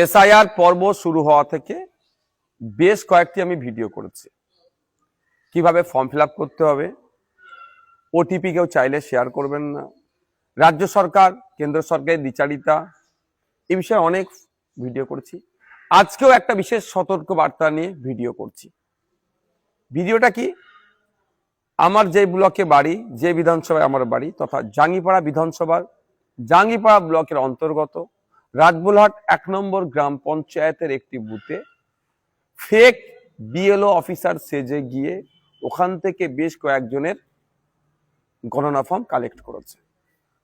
SIR পর্ব শুরু হওয়া থেকে বেশ কয়েকটি আমি ভিডিও করেছি, কিভাবে ফর্ম ফিল আপ করতে হবে, ওটিপি কেউ চাইলে শেয়ার করবেন না, রাজ্য সরকার কেন্দ্র সরকারের দ্বিচারিতা, এই বিষয়ে অনেক ভিডিও করেছি। আজকেও একটা বিশেষ সতর্ক বার্তা নিয়ে ভিডিও করছি। ভিডিওটা কি, আমার যে ব্লকে বাড়ি, যে বিধানসভায় আমার বাড়ি তথা জাঙ্গিপাড়া বিধানসভার জাঙ্গিপাড়া ব্লকের অন্তর্গত রাজবোলহাট 1 নম্বর গ্রাম পঞ্চায়েতের একটি বুথে ফেক বিএলও অফিসার সেজে গিয়ে ওখান থেকে বেশ কয়েকজনের গণনা ফর্ম কালেক্ট করেছে।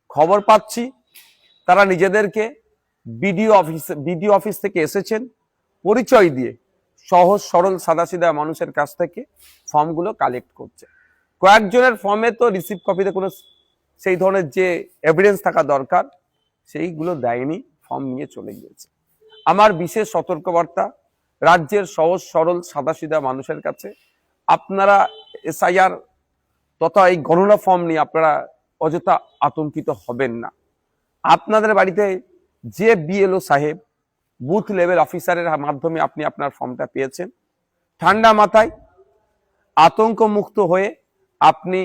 খবর পাচ্ছি তারা নিজেদেরকে বিডিও অফিস থেকে এসেছেন পরিচয় দিয়ে সহজ সরল সাদাসিধা মানুষের কাছ থেকে ফর্মগুলো কালেক্ট করছে। কয়েকজনের ফর্মে তো রিসিভ কপিতে কোনো সেই ধরনের যে এভিডেন্স থাকা দরকার সেইগুলো দেয়নি, ফর্ম নিয়ে চলে গিয়েছে। আমার বিশেষ সতর্কবার্তা রাজ্যের সহজ সরল সাদাসিধা মানুষের কাছে, আপনারা এসআইআর তথা এই গণনা ফর্ম নিয়ে আপনারা অযথা আতঙ্কিত হবেন না। আপনাদের বাড়িতে যে বিএলও সাহেব বুথ লেভেল অফিসারের মাধ্যমে আপনি আপনার ফর্মটা পেয়েছেন, ঠান্ডা মাথায় আতঙ্ক মুক্ত হয়ে আপনি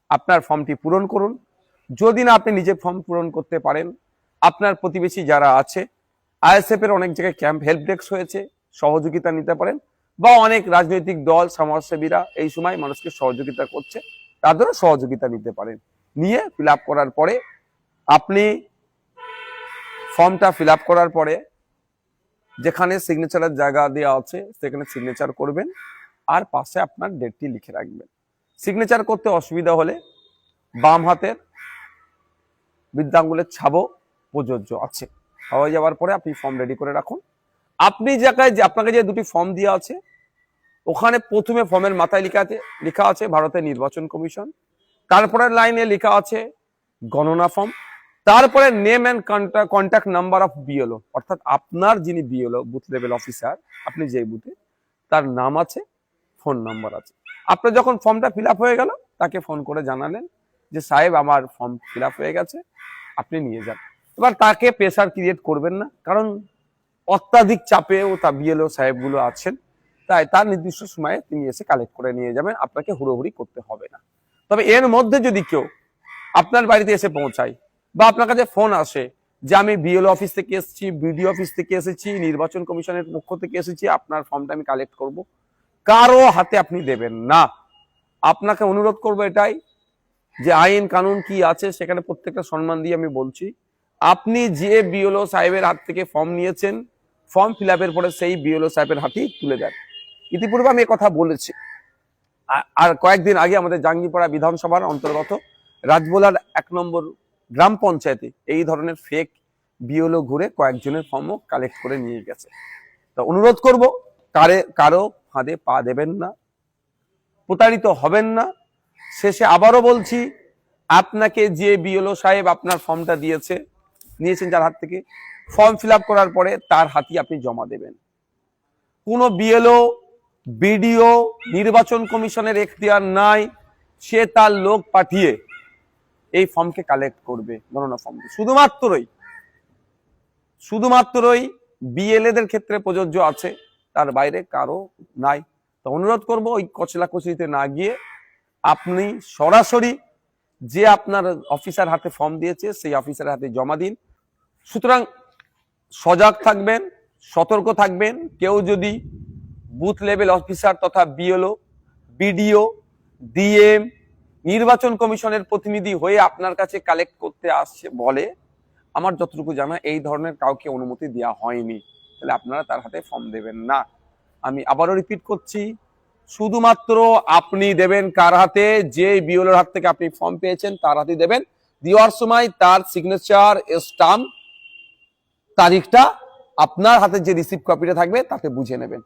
আপনার ফর্মটি পূরণ করুন। যদি না আপনি নিজে ফর্ম পূরণ করতে পারেন, আপনার প্রতিবেশী যারা আছে, আইএসএফ এর অনেক জায়গায় ক্যাম্প হেল্প ডেস্ক হয়েছে, সহযোগিতা নিতে পারেন, বা অনেক রাজনৈতিক দল সমাজসেবীরা এই সময় মানুষকে সহযোগিতা করছে, তাদেরও সহযোগিতা নিতে পারেন। নিয়ে ফিল আপ করার পরে আপনি ফর্মটা ফিল আপ করার পরে যেখানে সিগনেচারের জায়গা দেওয়া আছে সেখানে সিগনেচার করবেন, আর পাশে আপনার ডেটটি লিখে রাখবেন। সিগনেচার করতে অসুবিধা হলে বাম হাতের বৃদ্ধাঙ্গুলের ছাপও প্রযোজ্য আছে। হয়ে যাওয়ার পরে আপনি ফর্ম রেডি করে রাখুন। আপনি আপনাকে যে দুটি ফর্ম দেওয়া আছে ওখানে প্রথমে ফর্মের মাথায় লেখা আছে ভারতের নির্বাচন কমিশন, তারপরে লাইনে লেখা আছে গণনা ফর্ম, তারপরে name and contact number of BLO, অর্থাৎ আপনার যিনি বিএলও বুথ লেভেল অফিসার, আপনি যে বুথে, তার নাম আছে, ফোন নাম্বার আছে। আপনার যখন ফর্মটা ফিল আপ হয়ে গেল তাকে ফোন করে জানালেন যে সাহেব আমার ফর্ম ফিল আপ হয়ে গেছে, আপনি নিয়ে যান। এবার তাকে প্রেসার ক্রিয়েট করবেন না, কারণ অত্যাধিক চাপেও তা বিএলও সাহেবগুলো আছেন, তাই তার নির্দিষ্ট সময়ে তিনি এসে কালেক্ট করে নিয়ে যাবেন, আপনাকে হুড়োহুড়ি করতে হবে না। তবে এর মধ্যে যদি কেউ আপনার বাড়িতে এসে পৌঁছায় বা আপনার কাছে ফোন আসে যে আমি বিএলও অফিস থেকে এসেছি, বিডিও অফিস থেকে এসেছি, নির্বাচন কমিশনের পক্ষ থেকে এসেছি, আপনার ফর্মটা আমি কালেক্ট করব, কারো হাতে আপনি দেবেন না। আপনাকে অনুরোধ করবো এটাই যে আইন কানুন কি আছে সেখানে প্রত্যেকটা সম্মান দিয়ে আমি বলছি, আপনি যে বিএলও সাহেবের হাত থেকে ফর্ম নিয়েছেন, ফর্ম ফিল আপের পরে সেই বিএলও সাহেবের হাতেই তুলে দেন। ইতিপূর্বে আমি কথা বলেছি। আর কয়েকদিন আগে আমাদের জাঙ্গিপাড়া বিধানসভার অন্তর্গত রাজবোলহাট 1 নম্বর গ্রাম পঞ্চায়েতে এই ধরনের ফেক বিএলও ঘুরে কয়েকজনের ফর্মও কালেক্ট করে নিয়ে গেছে। তো অনুরোধ করব কারো ফাঁদে পা দেবেন না, প্রতারিত হবেন না। শেষে আবারও বলছি, আপনাকে যে বিএলও সাহেব আপনার ফর্মটা নিয়েছেন যার হাত থেকে, ফর্ম ফিল আপ করার পরে তার হাতে আপনি জমা দেবেন। কোনো বিএলও বিডিও নির্বাচন কমিশনের এখতিয়ার নাই, সে তার লোক পাঠিয়ে এই ফর্মকে কালেক্ট করবে, গণনা ফর্ম। শুধুমাত্রই বিএলএদের ক্ষেত্রে প্রযোজ্য আছে, তার বাইরে কারো নাই। তো অনুরোধ করব ওই কচলাকচলিতে না গিয়ে আপনি সরাসরি যে আপনার অফিসার হাতে ফর্ম দিয়েছে সেই অফিসারের হাতে জমা দিন। সুতরাং সজাগ থাকবেন, সতর্ক থাকবেন। কেউ যদি বুথ লেভেল অফিসার তথা বিএলও, বিডিও, ডিএম, নির্বাচন কমিশনের প্রতিনিধি হয়ে আপনার কাছে কালেক্ট করতে আসছে বলে, আমার যতটুকু জানা এই ধরনের কাউকে অনুমতি দেওয়া হয়নি, তাহলে আপনারা তার হাতে ফর্ম দেবেন না। আমি আবারও রিপিট করছি, শুধুমাত্র আপনি দেবেন কার হাতে, যে বিএলওর হাত থেকে আপনি ফর্ম পেয়েছেন তার হাতে দেবেন। দেওয়ার সময় তার সিগনেচার, স্টাম্প, তারিখটা আপনার হাতে যে রিসিভ কপিটা থাকবে তাতে বুঝে নেবেন।